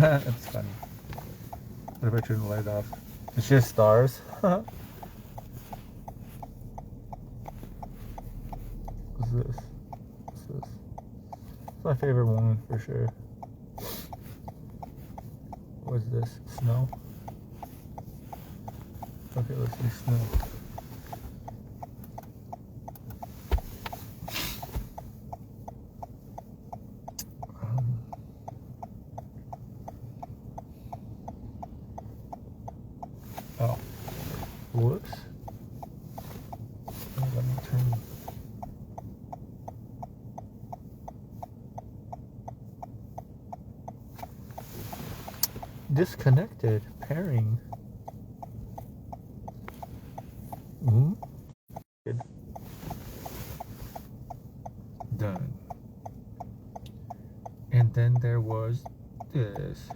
That's funny. What if I turn the light off? It's just stars. What's this? What's this? It's my favorite one for sure. What's this? Snow? Okay, let's see snow. Oh, whoops. Oh, let me turn. Disconnected. Pairing. Good. Done. And then there was this.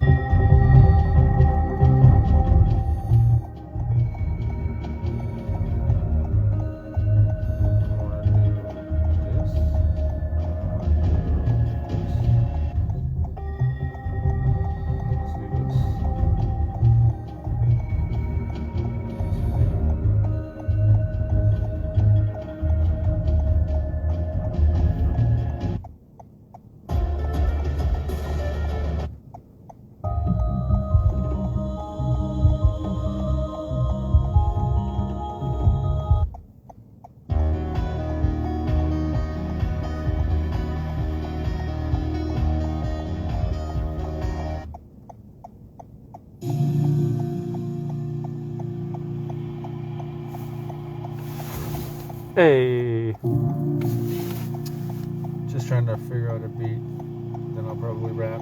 Hey, just trying to figure out a beat, then I'll probably rap.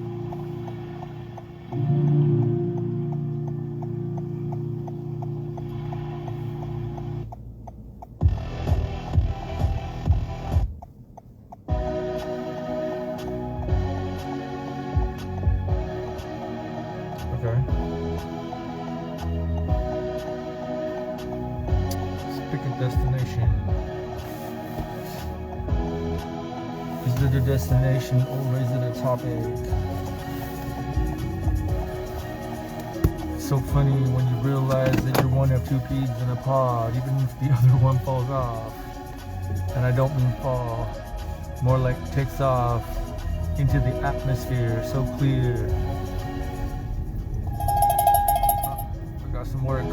Okay. Let's pick a destination. Is it a destination or is it a topic? It's so funny when you realize that you're one of two peas in a pod, even if the other one falls off. And I don't mean fall, more like takes off into the atmosphere, so clear. I got some work,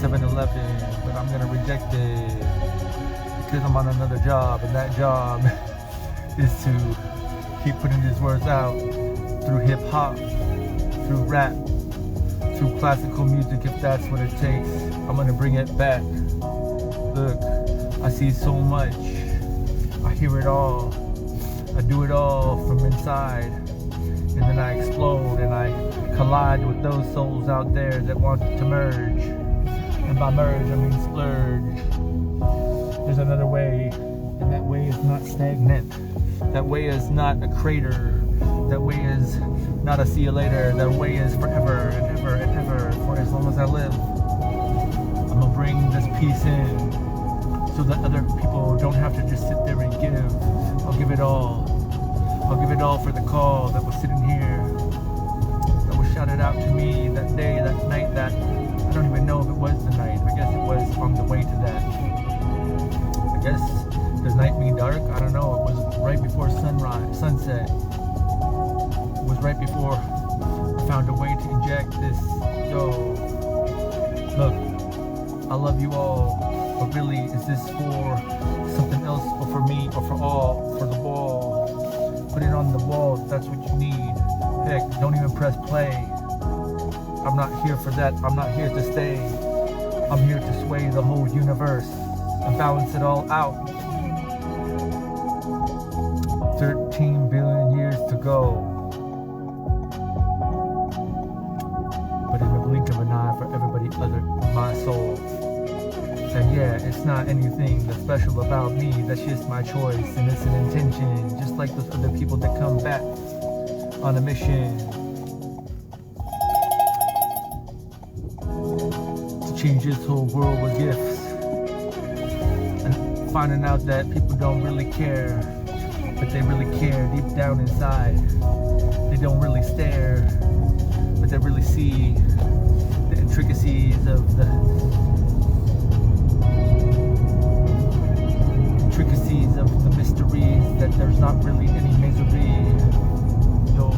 7-Eleven, but I'm gonna reject it because I'm on another job, and that job is to keep putting these words out through hip hop, through rap, through classical music if that's what it takes. I'm gonna bring it back. Look, I see so much, I hear it all, I do it all from inside, and then I explode and I collide with those souls out there that want to merge. And by merge, I mean splurge. There's another way, and that way is not stagnant. That way is not a crater. That way is not a see you later. That way is forever and ever and ever, for as long as I live. I'm gonna bring this piece in so that other people don't have to just sit there and give. I'll give it all. I'll give it all for the call that was sitting here, that was shouted out to me that day, that night, that I don't even know if it was the night. I guess it was on the way to that. I guess, does night mean dark? I don't know. It was right before sunset. It was right before I found a way to inject this. Yo, look, I love you all, but really, is this for something else, or for me, or for all, for the wall? Put it on the wall if that's what you need. Heck, don't even press play. I'm not here for that. I'm not here to stay. I'm here to sway the whole universe and balance it all out. 13 billion years to go. But in the blink of an eye for everybody other than my soul. And yeah, it's not anything that's special about me. That's just my choice and it's an intention. Just like those other people that come back on a mission to change this whole world with gifts. And finding out that people don't really care but they really care deep down inside. They don't really stare, but they really see the intricacies of the mysteries, that there's not really any misery. Yo,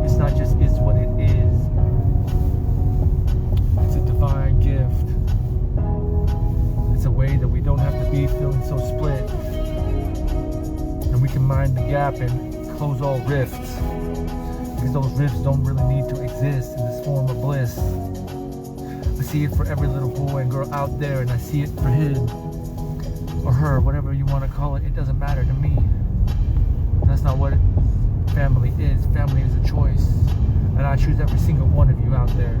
it's not just is what it is. It's a divine gift. It's a way that we don't have to be feeling so split, and we can mind the gap and close all rifts, because those rifts don't really need to exist in this form of bliss. I see it for every little boy and girl out there, and I see it for him or her, whatever you want to call it. It doesn't matter to me. That's not what family is. Family is a choice, and I choose every single one of you out there,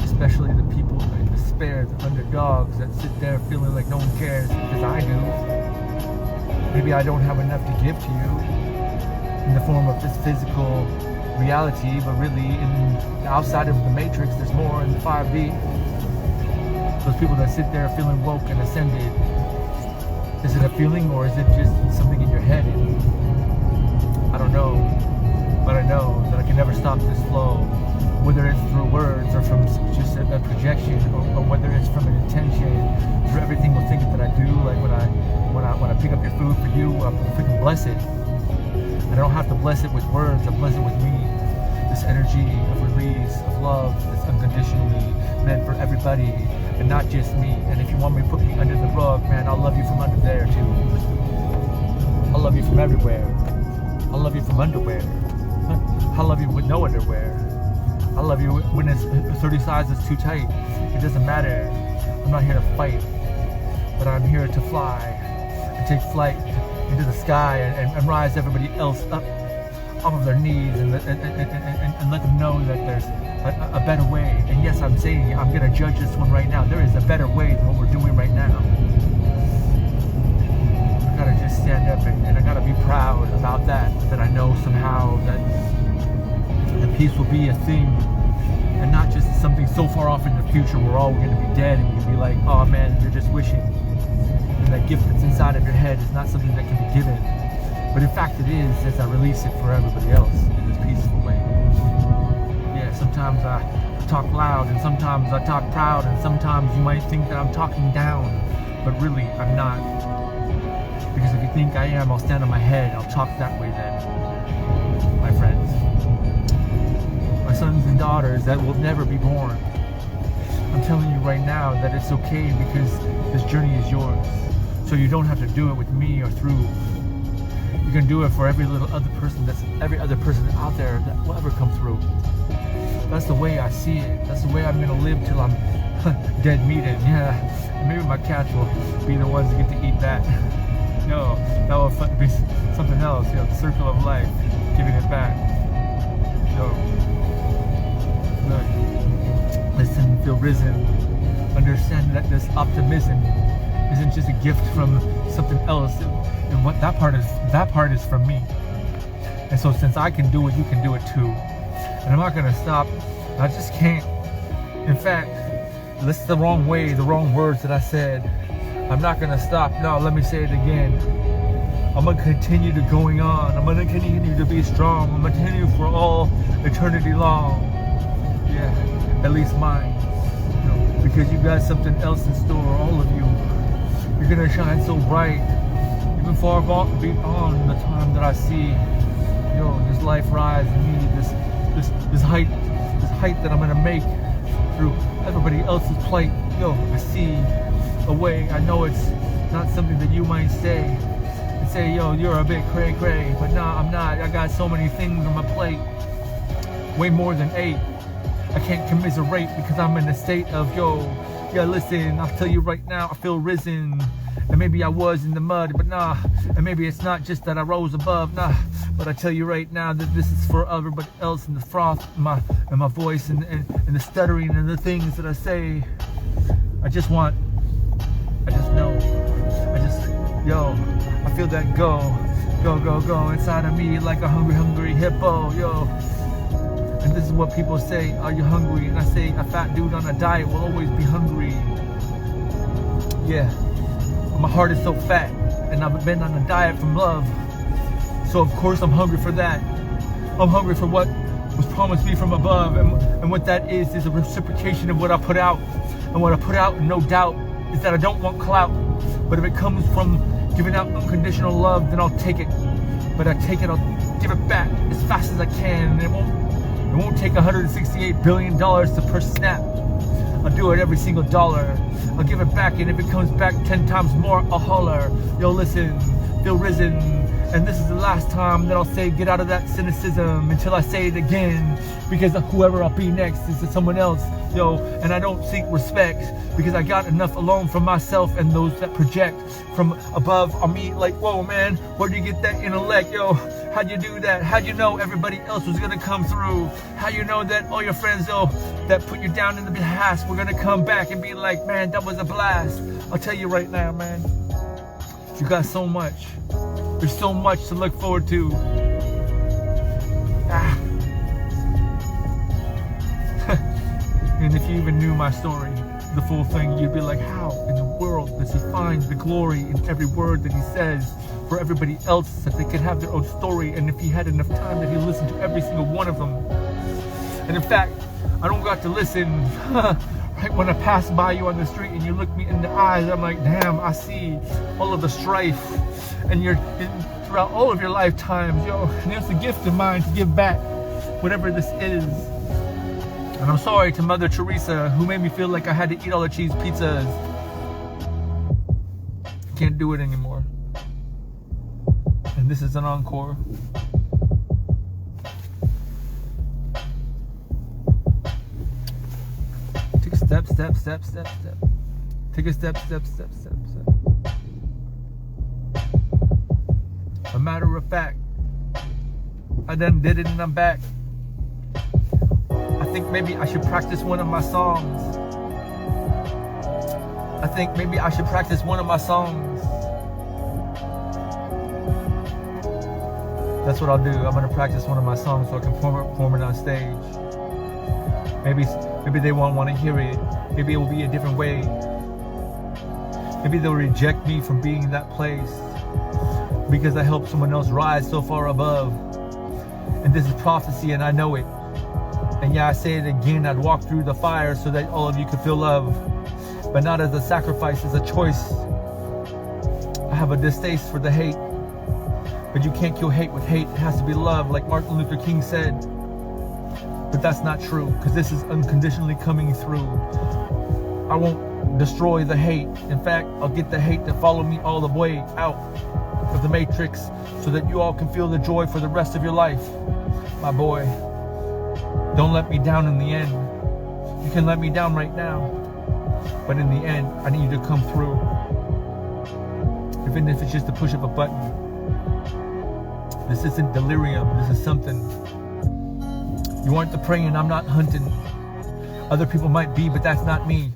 especially the people in despair, the underdogs that sit there feeling like no one cares, because I do. Maybe I don't have enough to give to you in the form of this physical reality, but really outside of the matrix, there's more in the 5D. Those people that sit there feeling woke and ascended. Is it a feeling, or is it just something in your head? I don't know, but I know that I can never stop this flow, whether it's through words or from just a projection, or whether it's from an intention through every single thing that I do. Like when I pick up your food for you, I freaking bless it. And I don't have to bless it with words. I bless it with me. This energy of release, of love, that's unconditionally meant for everybody, and not just me. And if you want me to put me under the rug, man, I'll love you from under there too. I'll love you from everywhere. I'll love you from underwear. I'll love you with no underwear. I'll love you when it's 30 sizes too tight. It doesn't matter. I'm not here to fight, but I'm here to fly and take flight into the sky and rise everybody else up off of their knees, and let them know that there's a better way. And yes, I'm saying it, I'm going to judge this one right now. There is a better way than what we're doing right now. I got to just stand up and I got to be proud about that I know somehow that peace will be a thing, and not just something so far off in the future where we're all going to be dead and you'll be like, oh man, you're just wishing. And that gift that's inside of your head is not something that can be given. But in fact it is, as I release it for everybody else in this peaceful way. Yeah, sometimes I talk loud, and sometimes I talk proud, and sometimes you might think that I'm talking down, but really I'm not. Because if you think I am, I'll stand on my head. I'll talk that way then, my friends. My sons and daughters that will never be born. I'm telling you right now that it's okay, because this journey is yours. So you don't have to do it with me or through. You can do it for every other person out there that will ever come through. That's the way I see it. That's the way I'm gonna live till I'm dead meat. And yeah, maybe my cats will be the ones that get to eat that. No, that will be something else. You know, the circle of life, giving it back. So, look, listen, feel risen. Understand that this optimism isn't just a gift from something else. And what that part is from me. And so since I can do it, you can do it too. And I'm not gonna stop. I just can't. In fact, this is the wrong way, the wrong words that I said. I'm not gonna stop. No, let me say it again. I'm gonna continue to going on. I'm gonna continue to be strong. I'm gonna continue for all eternity long. Yeah, at least mine. You know, because you got something else in store, all of you. You're gonna shine so bright. Even far beyond the time that I see, this life rise in me, this height that I'm gonna make through everybody else's plight. I see a way. I know it's not something that you might say and say, you're a bit cray, but nah, I'm not. I got so many things on my plate, way more than 8. I can't commiserate because I'm in a state of, listen, I'll tell you right now, I feel risen. And maybe I was in the mud, but nah. And maybe it's not just that I rose above, nah. But I tell you right now that this is for everybody else, in the froth, my voice, and the stuttering, and the things that I say. I just know. I feel that go inside of me like a hungry hippo, And this is what people say, are you hungry? And I say, a fat dude on a diet will always be hungry. Yeah. I'm my heart is so fat, and I've been on a diet from love. So of course I'm hungry for that. I'm hungry for what was promised me from above, and what that is a reciprocation of what I put out. And what I put out, no doubt, is that I don't want clout. But if it comes from giving out unconditional love, then I'll take it. But I take it, I'll give it back as fast as I can. And it won't take $168 billion to per snap. I'll do it every single dollar. I'll give it back, and if it comes back 10 times more, I'll holler. Yo, listen, feel risen. And this is the last time that I'll say get out of that cynicism until I say it again. Because whoever I'll be next is to someone else. Yo, and I don't seek respect because I got enough alone from myself and those that project from above on me. Like, whoa, man, where'd you get that intellect? Yo, how'd you do that? How'd you know everybody else was gonna come through? How you know that all your friends, though, that put you down in the past were gonna come back and be like, man, that was a blast. I'll tell you right now, man, you got so much. There's so much to look forward to. And if you even knew my story, the full thing, you'd be like, how in the world does he find the glory in every word that he says for everybody else, that they could have their own story? And if he had enough time, that he'd listen to every single one of them. And in fact, I don't got to listen. Right when I pass by you on the street and you look me in the eyes, I'm like, damn, I see all of the strife. And throughout all of your lifetimes, yo, and it's a gift of mine to give back whatever this is. And I'm sorry to Mother Teresa, who made me feel like I had to eat all the cheese pizzas. Can't do it anymore. And this is an encore. Take a step, step, step, step, step. Take a step, step, step, step, step. A matter of fact, I done did it and I'm back. I think maybe I should practice one of my songs. I think maybe I should practice one of my songs. That's what I'll do. I'm gonna practice one of my songs so I can perform it on stage. Maybe they won't want to hear it. Maybe it will be a different way. Maybe they'll reject me from being in that place because I helped someone else rise so far above. And this is prophecy, and I know it. And yeah, I say it again, I'd walk through the fire so that all of you could feel love, but not as a sacrifice, as a choice. I have a distaste for the hate, but you can't kill hate with hate. It has to be love, like Martin Luther King said. But that's not true, because this is unconditionally coming through. I won't destroy the hate. In fact, I'll get the hate to follow me all the way out of the matrix so that you all can feel the joy for the rest of your life. My boy, don't let me down in the end. You can let me down right now, but in the end, I need you to come through. Even if it's just the push of a button. This isn't delirium, this is something. You aren't the prey and I'm not hunting. Other people might be, but that's not me.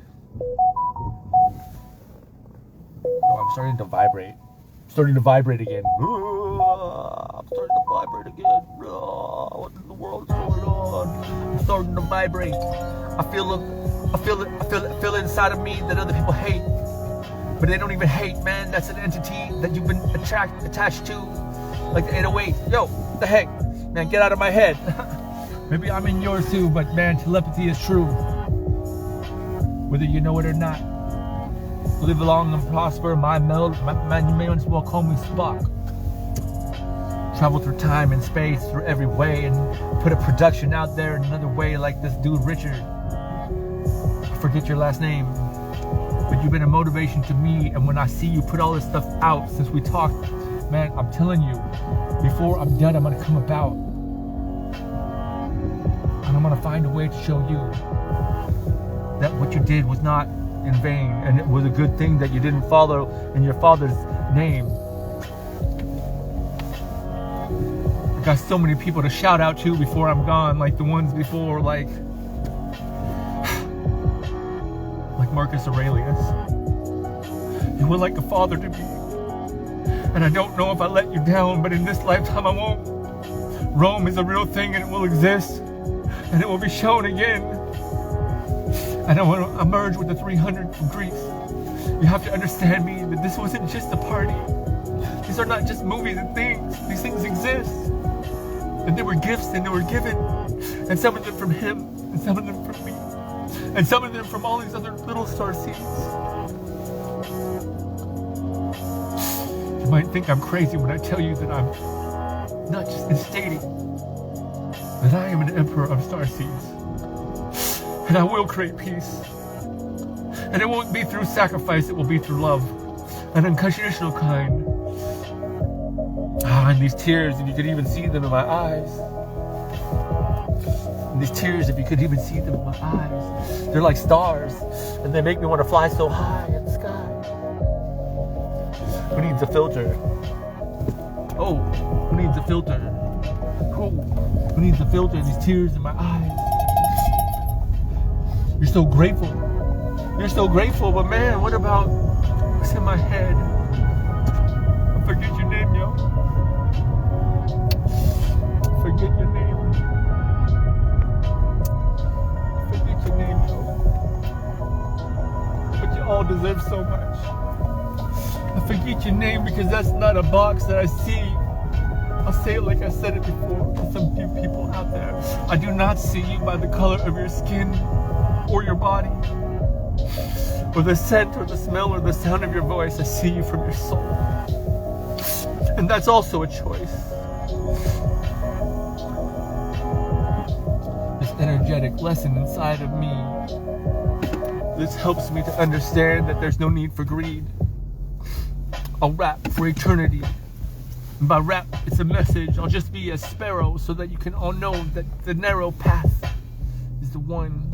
Oh, I'm starting to vibrate. I'm starting to vibrate again. I'm starting to vibrate again. What in the world is going on? I'm starting to vibrate. I feel it inside of me that other people hate. But they don't even hate, man. That's an entity that you've been attached to. Like the 808. Yo, what the heck? Man, get out of my head. Maybe I'm in yours too, but man, telepathy is true. Whether you know it or not. Live long and prosper. You may as well call me Spock. Travel through time and space, through every way, and put a production out there in another way, like this dude Richard. I forget your last name, but you've been a motivation to me. And when I see you put all this stuff out since we talked, man, I'm telling you, before I'm done, I'm gonna come about, and I'm gonna find a way to show you that what you did was not in vain, and it was a good thing that you didn't follow in your father's name. I got so many people to shout out to before I'm gone, like the ones before, like Marcus Aurelius. You were like a father to me, and I don't know if I let you down, but in this lifetime I won't. Rome is a real thing, and it will exist, and it will be shown again. And I want to emerge with the 300 from Greece, You have to understand me that this wasn't just a party. These are not just movies and things. These things exist. And they were gifts and they were given. And some of them from him, and some of them from me, and some of them from all these other little star seeds. You might think I'm crazy when I tell you that I'm not just stating that I am an emperor of star seeds. And I will create peace. And it won't be through sacrifice, it will be through love. An unconditional kind. And these tears, if you could even see them in my eyes. And these tears, if you could even see them in my eyes. They're like stars. And they make me want to fly so high in the sky. Who needs a filter? Oh, who needs a filter? Who needs a filter? These tears in my eyes. You're so grateful. You're so grateful, but man, what about what's in my head? I forget your name, yo. Forget your name. Forget your name, yo. But you all deserve so much. I forget your name because that's not a box that I see. I'll say it like I said it before to some few people out there. I do not see you by the color of your skin or your body, or the scent or the smell or the sound of your voice. I see you from your soul. And that's also a choice. This energetic lesson inside of me, this helps me to understand that there's no need for greed. I'll rap for eternity. And by rap, it's a message. I'll just be a sparrow so that you can all know that the narrow path is the one.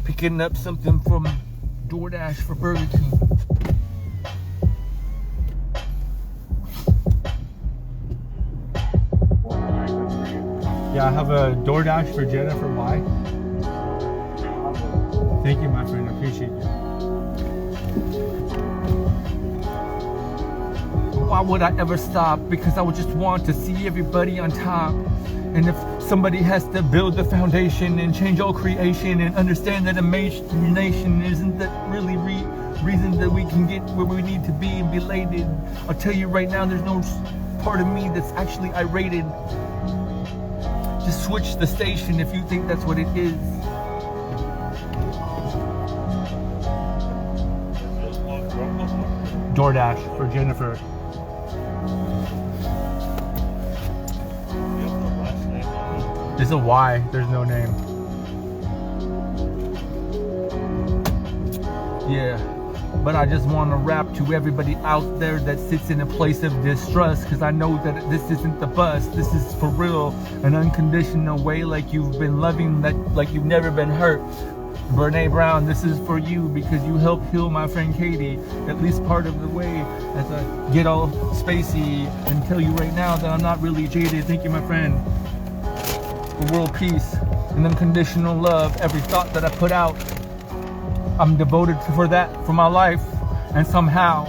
Picking up something from DoorDash for Burger King. Yeah, I have a DoorDash for Jennifer. Why? Thank you, my friend. I appreciate you. Why would I ever stop? Because I would just want to see everybody on top. And if somebody has to build the foundation and change all creation and understand that imagination isn't the really reason that we can get where we need to be and be elated, I'll tell you right now, there's no part of me that's actually irated. Just switch the station if you think that's what it is. DoorDash for Jennifer. There's a Y, there's no name. Yeah, but I just want to rap to everybody out there that sits in a place of distrust, because I know that this isn't the bus. This is for real, an unconditional way, like you've been loving, that like you've never been hurt. Brene Brown, this is for you because you helped heal my friend Katie, at least part of the way, as I get all spacey and tell you right now that I'm not really jaded. Thank you, my friend. For world peace and unconditional love, every thought that I put out, I'm devoted for that for my life. And somehow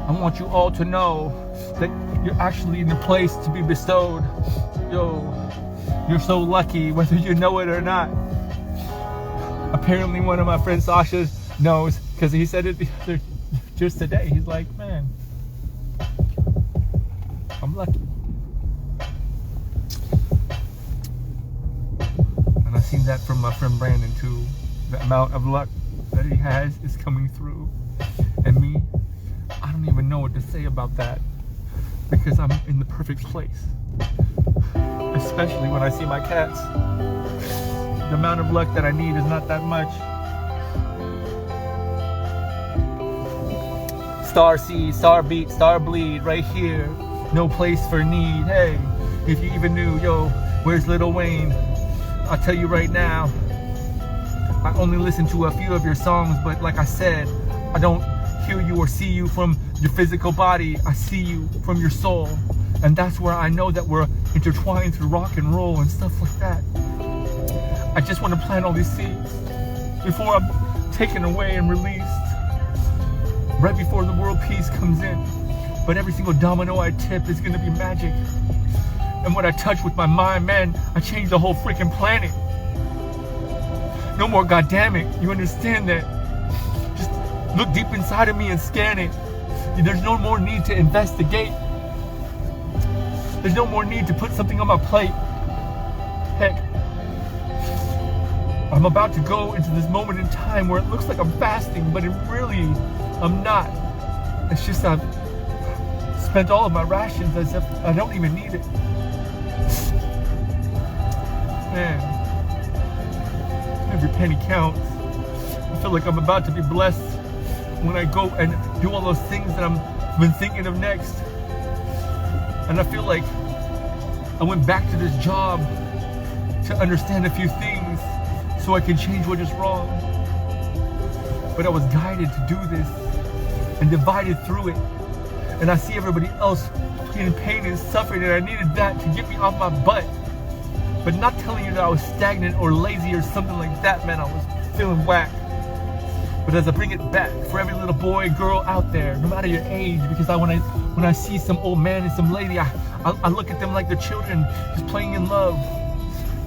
I want you all to know that you're actually in the place to be bestowed. Yo, you're so lucky whether you know it or not. Apparently one of my friends, Sasha, knows, because he said it just today. He's like, man, I'm lucky. And I've seen that from my friend Brandon too. The amount of luck that he has is coming through. And me, I don't even know what to say about that, because I'm in the perfect place. Especially when I see my cats. The amount of luck that I need is not that much. Star seed, star beat, star bleed, right here. No place for need. Hey, if you even knew, yo, where's Lil Wayne? I'll tell you right now, I only listen to a few of your songs, but like I said, I don't hear you or see you from your physical body. I see you from your soul. And that's where I know that we're intertwined through rock and roll and stuff like that. I just want to plant all these seeds before I'm taken away and released, right before the world peace comes in. But every single domino I tip is going to be magic. And what I touch with my mind, man, I change the whole freaking planet. No more goddammit. You understand that? Just look deep inside of me and scan it. There's no more need to investigate. There's no more need to put something on my plate. Heck, I'm about to go into this moment in time where it looks like I'm fasting, but I'm not. It's just I've spent all of my rations as if I don't even need it. Man, every penny counts. I feel like I'm about to be blessed when I go and do all those things that I've been thinking of next. And I feel like I went back to this job to understand a few things so I can change what is wrong. But I was guided to do this and divided through it. And I see everybody else in pain and suffering, and I needed that to get me off my butt. But not telling you that I was stagnant or lazy or something like that, man. I was feeling whack. But as I bring it back for every little boy, girl out there, no matter your age, because when I see some old man and some lady, I look at them like they're children, just playing in love,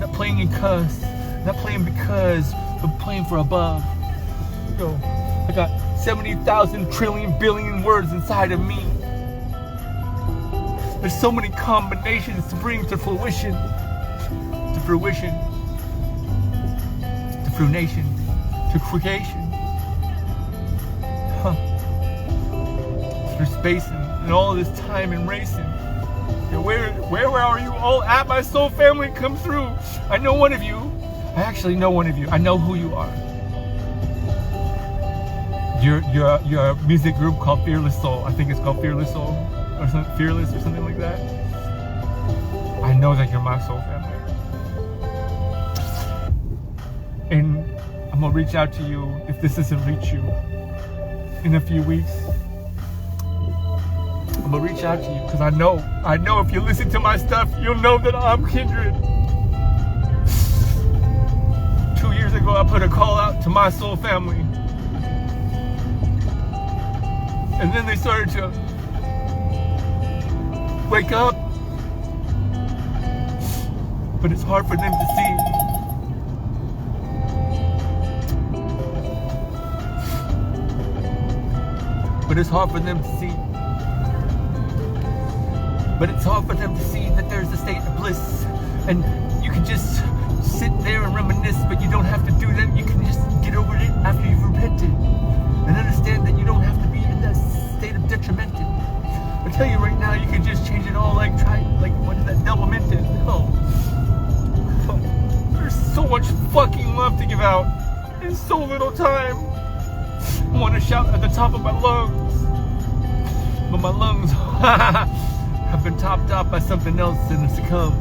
not playing in cuss, not playing because, but playing for above. Yo, I got 70,000 trillion billion words inside of me. There's so many combinations to bring to fruition, to fruition, to fruition, to creation. Through space and all of this time and racing. Yo, where are you all at? My soul family, come through. I know one of you. I actually know one of you. I know who you are. You're a music group called Fearless Soul. I think it's called Fearless Soul or something, Fearless or something like that. I know that you're my soul family. And I'm gonna reach out to you if this doesn't reach you in a few weeks. I'm gonna reach out to you because I know if you listen to my stuff, you'll know that I'm kindred. 2 years ago, I put a call out to my soul family. And then they started to wake up. But it's hard for them to see. But it's hard for them to see. But it's hard for them to see that there's a state of bliss. And you can just sit there and reminisce, but you don't have to do that. You can just get over it after you've repented. And understand that you don't have to be in that state of detrimented. I tell you right now, you can just change it all what is that, double minted. Oh. There's so much fucking love to give out in so little time. I want to shout at the top of my lungs. But my lungs have been topped off by something else and it's succumbed.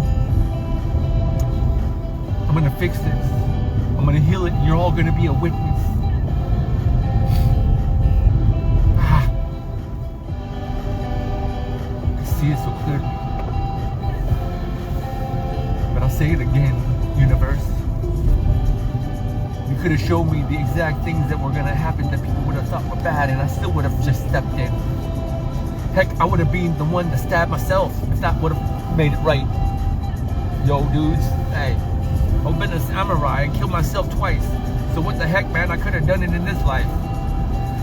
I'm gonna fix this. I'm gonna heal it and you're all gonna be a witness. I see it so clearly. But I'll say it again, universe. You could have shown me the exact things that were gonna happen that people would have thought were bad and I still would have just stepped in. Heck, I would have been the one to stab myself if that would have made it right. Yo, dudes, hey, I've been a samurai and killed myself twice. So what the heck, man? I could have done it in this life.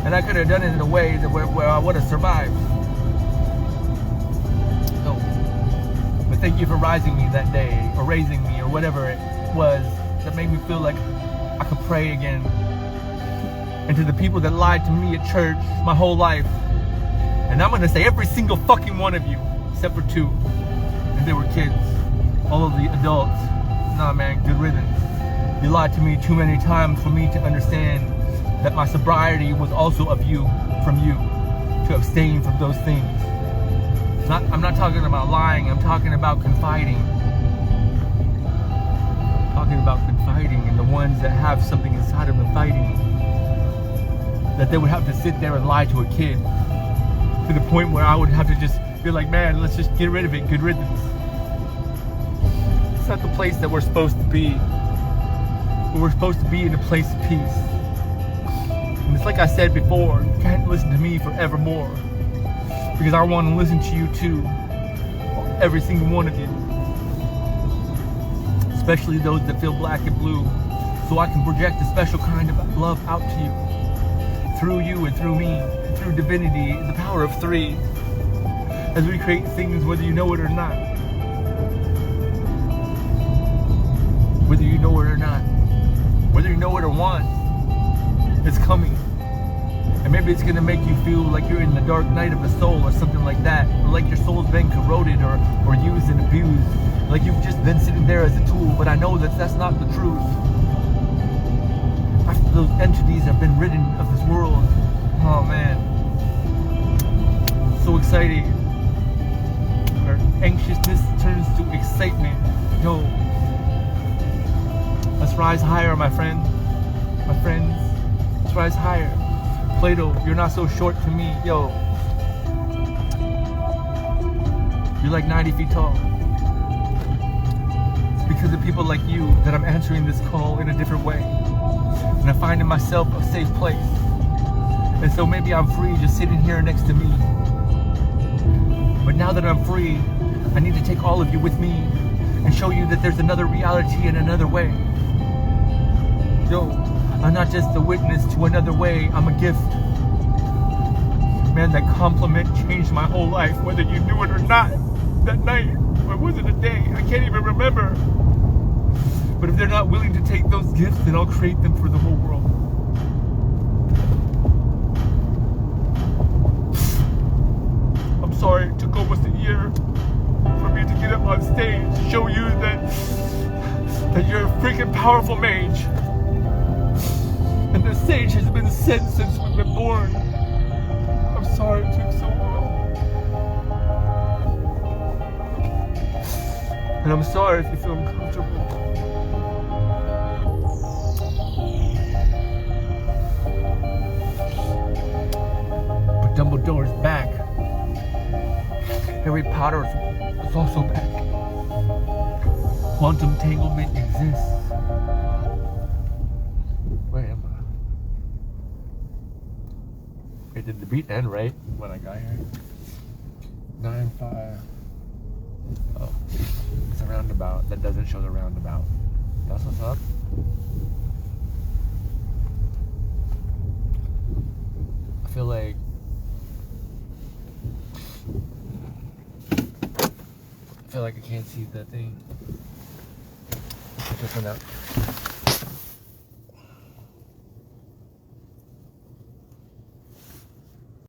And I could have done it in a way that where I would have survived. So, but thank you for rising me that day, or raising me, or whatever it was that made me feel like I could pray again. And to the people that lied to me at church my whole life, and I'm gonna say every single fucking one of you, except for 2, and they were kids. All of the adults, nah man, good riddance. You lied to me too many times for me to understand that my sobriety was also of you, from you, to abstain from those things. I'm not talking about lying, I'm talking about confiding. Talking about confiding in the ones that have something inside of them fighting. That they would have to sit there and lie to a kid. To the point where I would have to just be like, man, let's just get rid of it, good riddance. It's not the place that we're supposed to be. We're supposed to be in a place of peace. And it's like I said before, you can't listen to me forevermore. Because I want to listen to you too. Every single one of you. Especially those that feel black and blue. so I can project a special kind of love out to you, through you and through me, through divinity, the power of three, as we create things whether you know it or not. Whether you know it or not, whether you know it or want, it's coming. And maybe it's gonna make you feel like you're in the dark night of the soul or something like that, or like your soul's been corroded or used and abused, like you've just been sitting there as a tool. But I know that that's not the truth. After those entities have been ridden of this world, oh man, so exciting. Where anxiousness turns to excitement. Yo, let's rise higher, my friend, my friends. Let's rise higher. Plato, you're not so short to me. Yo, you're like 90 feet tall. It's because of people like you that I'm answering this call in a different way. And I find in myself a safe place. And so maybe I'm free just sitting here next to me. But now that I'm free, I need to take all of you with me and show you that there's another reality and another way. Yo, I'm not just a witness to another way, I'm a gift. Man, that compliment changed my whole life, whether you knew it or not. That night, or was it a day? I can't even remember. But if they're not willing to take those gifts, then I'll create them for the whole world. I'm sorry, it took almost a year for me to get up on stage to show you that you're a freaking powerful mage. And the sage has been set since we've been born. I'm sorry it took so long. And I'm sorry if you feel uncomfortable. But Dumbledore's back. Harry Potter is also back. Quantum entanglement exists. Where am I? Wait, did the beat end right when I got here? 9-5. Oh, it's a roundabout. That doesn't show the roundabout. That's what's up. I feel like I can't see that thing. Check this one out.